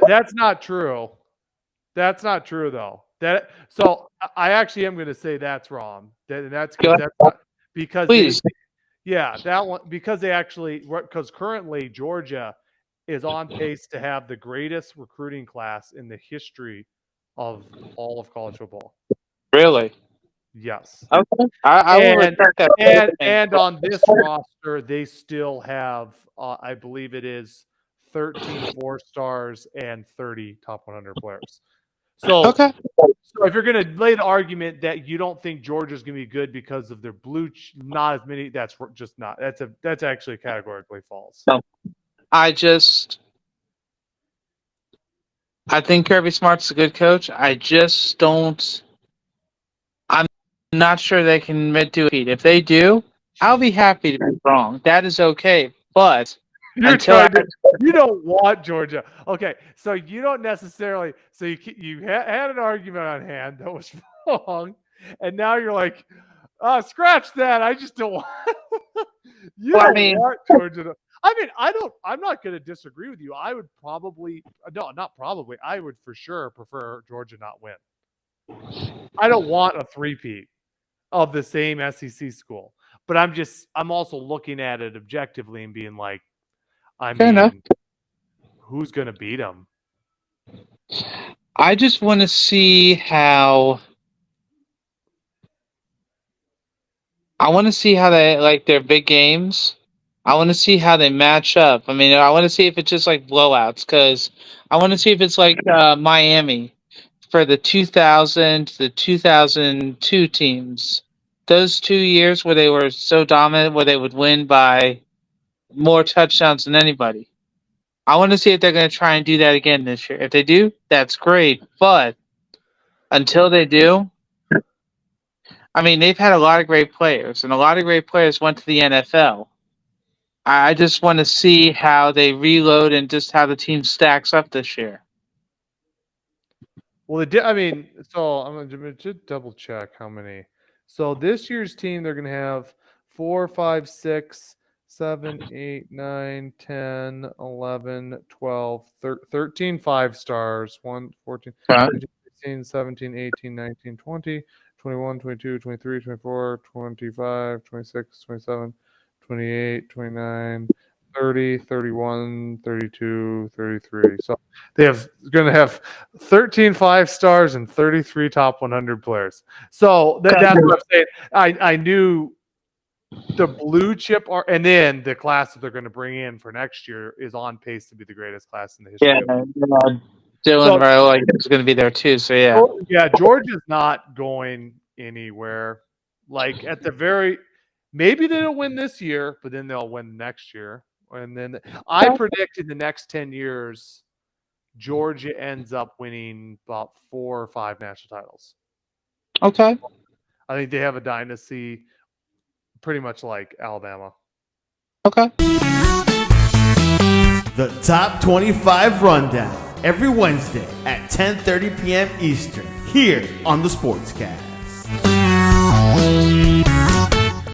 That's not true. That's not true, though. So I actually am going to say that's wrong. That's Go because ahead, that's not because please. yeah, that one because they actually because currently Georgia is on pace to have the greatest recruiting class in the history of all of college football. Really? Yes. Okay. I will And respect that. and on this roster, they still have, I believe it is 13 4 stars and 30 top 100 players. So, Okay. so if you're going to lay the argument that you don't think Georgia's going to be good because of their not as many, that's just not. That's actually categorically false. No. I just I think Kirby Smart's a good coach. I just don't. I'm not sure they can admit to it. If they do, I'll be happy to be wrong. That is okay. But You're until trying after, to. You don't want Georgia. Okay, so you don't necessarily. So you had an argument on hand that was wrong, and now you're like, scratch that. I just don't want. You well, I don't mean, want Georgia to. I mean, I don't. I'm not going to disagree with you. I would probably no, not probably. I would for sure prefer Georgia not win. I don't want a three-peat of the same SEC school, but I'm also looking at it objectively and being like, I fair enough. mean, who's going to beat them? I just want to see how. I want to see how they like their big games. I want to see how they match up. I mean, I want to see if it's just like blowouts because I want to see if it's like Miami for the 2000 to the 2002 teams. Those 2 years where they were so dominant, where they would win by more touchdowns than anybody. I want to see if they're going to try and do that again this year. If they do, that's great. But until they do, I mean, they've had a lot of great players, and a lot of great players went to the NFL. I just want to see how they reload and just how the team stacks up this year. Well, they did. I mean, so I'm going to just double check how many. So this year's team, they're going to have 4, 5, 6, 7, 8, 9, 10, 11, 12, 13 5 stars, 1, 14, Right. 15, 16, 17, 18, 19, 20, 21, 22, 23, 24, 25, 26, 27, 28, 29, 30, 31, 32, 33. So they have going to have 13 5 stars and 33 top 100 players. So that's what I'm saying. I knew the blue chip are, and then the class that they're going to bring in for next year is on pace to be the greatest class in the history. Yeah, Dylan So, Riley is going to be there too. So yeah, yeah, Georgia's not going anywhere. Like at the very, maybe they don't win this year, but then they'll win next year. And then I predict in the next 10 years, Georgia ends up winning about 4 or 5 national titles. okay. I think they have a dynasty pretty much like Alabama. Okay. The Top 25 Rundown every Wednesday at 10:30 p.m. Eastern here on the Sportscast.